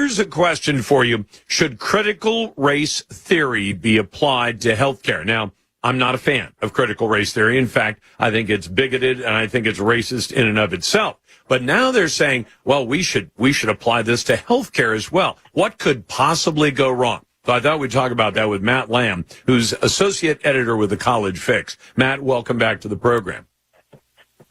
here's a question for you. Should critical race theory be applied to healthcare? Now, I'm not a fan of critical race theory. In fact, I think it's bigoted and I think it's racist in and of itself. But now they're saying, well, we should apply this to healthcare as well. What could possibly go wrong? So I thought we'd talk about that with Matt Lamb, who's associate editor with the College Fix. Matt, welcome back to the program.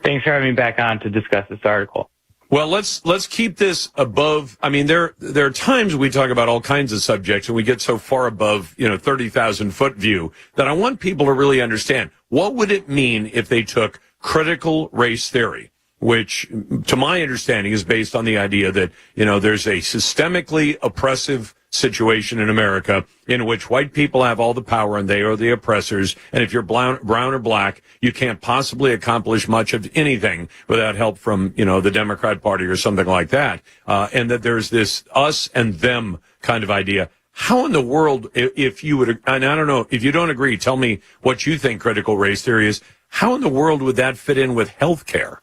Thanks for having me back on to discuss this article. Well, let's keep this above. I mean, there are times we talk about all kinds of subjects and we get so far above, 30,000 foot view that I want people to really understand what would it mean if they took critical race theory, which to my understanding is based on the idea that, there's a systemically oppressive situation in America in which white people have all the power and they are the oppressors. And if you're brown or black, you can't possibly accomplish much of anything without help from, the Democrat Party or something like that. And that there's this us and them kind of idea. How in the world, if you would, and I don't know, if you don't agree, tell me what you think critical race theory is. How in the world would that fit in with health care?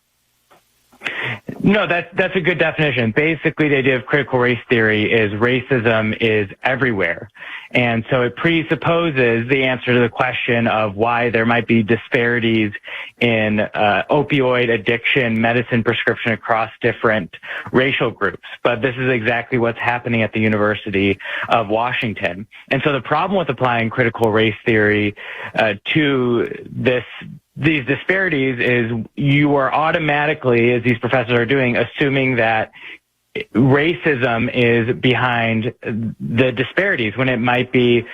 No, that's a good definition. Basically, the idea of critical race theory is racism is everywhere. And so it presupposes the answer to the question of why there might be disparities in opioid addiction, medicine prescription across different racial groups. But this is exactly what's happening at the University of Washington. And so the problem with applying critical race theory to these disparities is you are automatically, as these professors are doing, assuming that racism is behind the disparities when it might be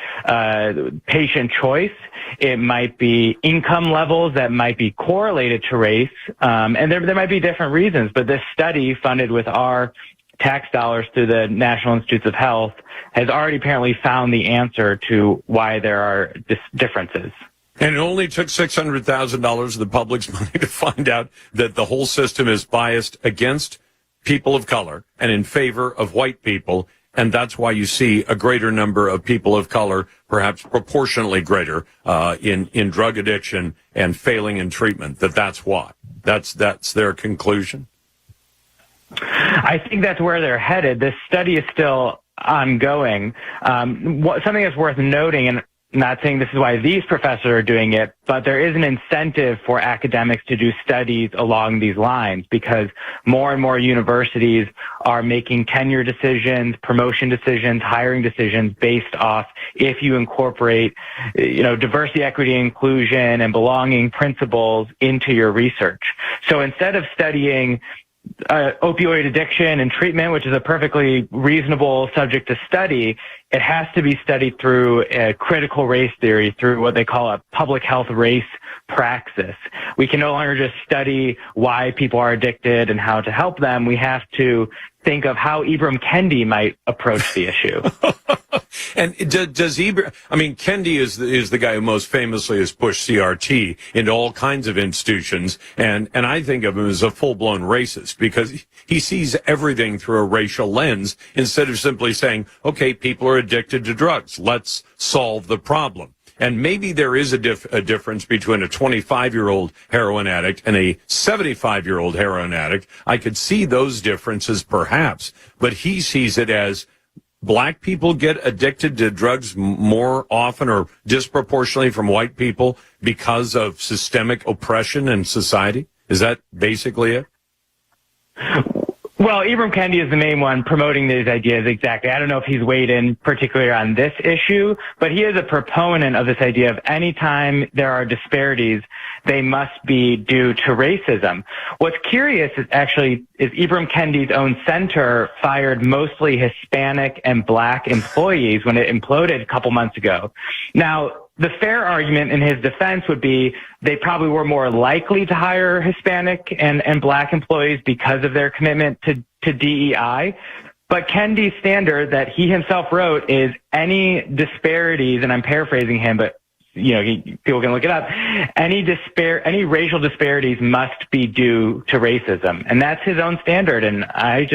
patient choice, it might be income levels that might be correlated to race, and there might be different reasons. But this study, funded with our tax dollars through the National Institutes of Health, has already apparently found the answer to why there are differences. And it only took $600,000 of the public's money to find out that the whole system is biased against people of color and in favor of white people. And that's why you see a greater number of people of color, perhaps proportionally greater, in drug addiction and failing in treatment. That's why. That's their conclusion. I think that's where they're headed. This study is still ongoing. Something that's worth noting, and not saying this is why these professors are doing it, but there is an incentive for academics to do studies along these lines because more and more universities are making tenure decisions, promotion decisions, hiring decisions based off if you incorporate, diversity, equity, inclusion, and belonging principles into your research. So instead of studying opioid addiction and treatment, which is a perfectly reasonable subject to study, it has to be studied through a critical race theory, through what they call a public health race praxis. We can no longer just study why people are addicted and how to help them. We have to think of how Ibram Kendi might approach the issue. And does Ibram, Kendi is the guy who most famously has pushed CRT into all kinds of institutions. And I think of him as a full-blown racist because he sees everything through a racial lens instead of simply saying, okay, people are addicted to drugs. Let's solve the problem. And maybe there is a difference between a 25-year-old heroin addict and a 75-year-old heroin addict. I could see those differences perhaps, but he sees it as black people get addicted to drugs more often or disproportionately from white people because of systemic oppression in society. Is that basically it? Well, Ibram Kendi is the main one promoting these ideas, exactly. I don't know if he's weighed in particularly on this issue, but he is a proponent of this idea of any time there are disparities, they must be due to racism. What's curious is Ibram Kendi's own center fired mostly Hispanic and black employees when it imploded a couple months ago. Now, the fair argument in his defense would be they probably were more likely to hire Hispanic and black employees because of their commitment to DEI. But Kendi's standard that he himself wrote is any disparities, and I'm paraphrasing him, but people can look it up. Any racial disparities must be due to racism, and that's his own standard. And I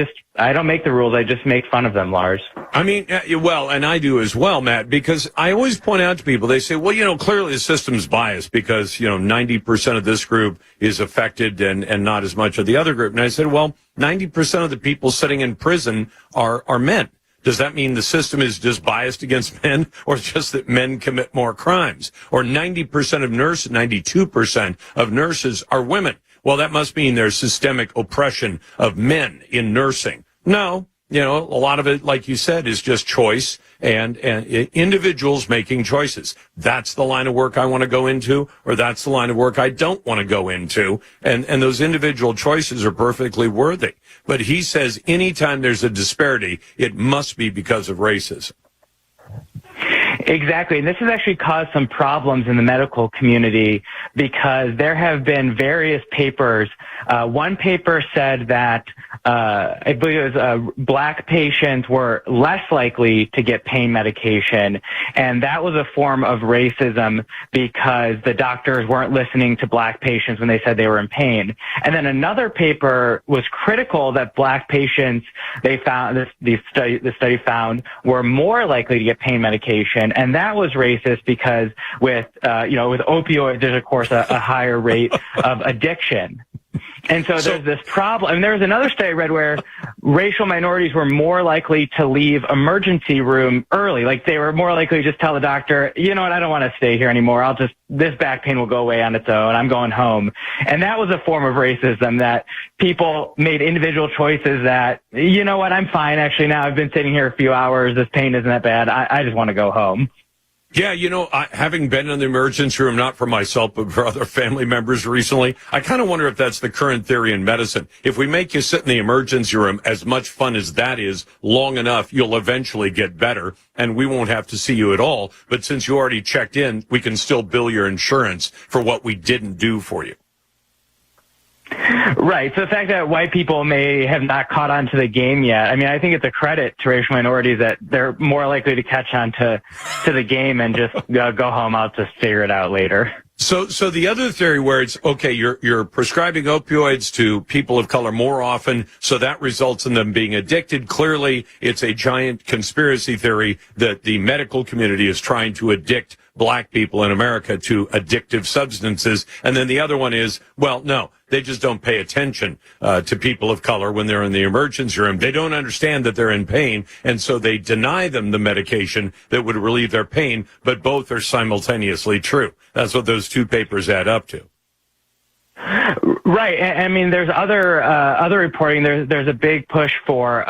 don't make the rules; I just make fun of them, Lars. Well, and I do as well, Matt, because I always point out to people. They say, "Well, clearly the system's biased because 90% of this group is affected and not as much of the other group." And I said, "Well, 90% of the people sitting in prison are men." Does that mean the system is just biased against men, or just that men commit more crimes? Or 90% of nurses, 92% of nurses are women. Well, that must mean there's systemic oppression of men in nursing. No, a lot of it, like you said, is just choice and individuals making choices. That's the line of work I want to go into, or that's the line of work I don't want to go into. And those individual choices are perfectly worthy. But he says anytime there's a disparity, it must be because of racism. Exactly. And this has actually caused some problems in the medical community because there have been various papers. One paper said that I believe it was black patients were less likely to get pain medication, and that was a form of racism because the doctors weren't listening to black patients when they said they were in pain. And then another paper was critical that black patients, they found the study found were more likely to get pain medication, and that was racist because with opioids, there's of course a higher rate of addiction. And so there's this problem. And there was another study I read where racial minorities were more likely to leave emergency room early. Like they were more likely to just tell the doctor, you know what, I don't want to stay here anymore. This back pain will go away on its own. I'm going home. And that was a form of racism, that people made individual choices that, you know what, I'm fine. Actually, now I've been sitting here a few hours. This pain isn't that bad. I just want to go home. Yeah, having been in the emergency room, not for myself, but for other family members recently, I kind of wonder if that's the current theory in medicine. If we make you sit in the emergency room, as much fun as that is, long enough, you'll eventually get better, and we won't have to see you at all. But since you already checked in, we can still bill your insurance for what we didn't do for you. Right. So the fact that white people may have not caught on to the game yet, I mean, I think it's a credit to racial minorities that they're more likely to catch on to the game and just go home. I'll just figure it out later. So the other theory where it's, okay, you're prescribing opioids to people of color more often, so that results in them being addicted. Clearly, it's a giant conspiracy theory that the medical community is trying to addict black people in America to addictive substances. And then the other one is, well, no, they just don't pay attention to people of color when they're in the emergency room. They don't understand that they're in pain, and so they deny them the medication that would relieve their pain, but both are simultaneously true. That's what those two papers add up to. Right. I mean, there's other reporting. There's a big push for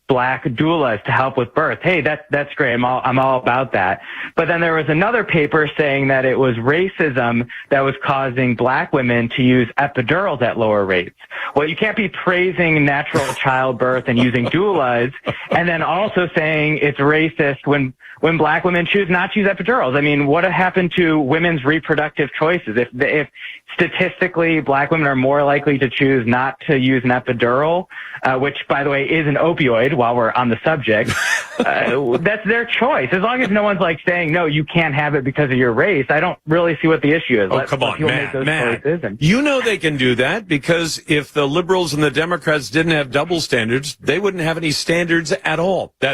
black doulas to help with birth. Hey, that's great. I'm all about that. But then there was another paper saying that it was racism that was causing black women to use epidurals at lower rates. Well, you can't be praising natural childbirth and using doulas and then also saying it's racist when black women choose not to use epidurals. I mean, what happened to women's reproductive choices? If statistically black women are more likely to choose not to use an epidural, which, by the way, is an opioid while we're on the subject, that's their choice. As long as no one's like saying, no, you can't have it because of your race, I don't really see what the issue is. Oh, come on, Matt. You know they can do that because if the liberals and the Democrats didn't have double standards, they wouldn't have any standards at all.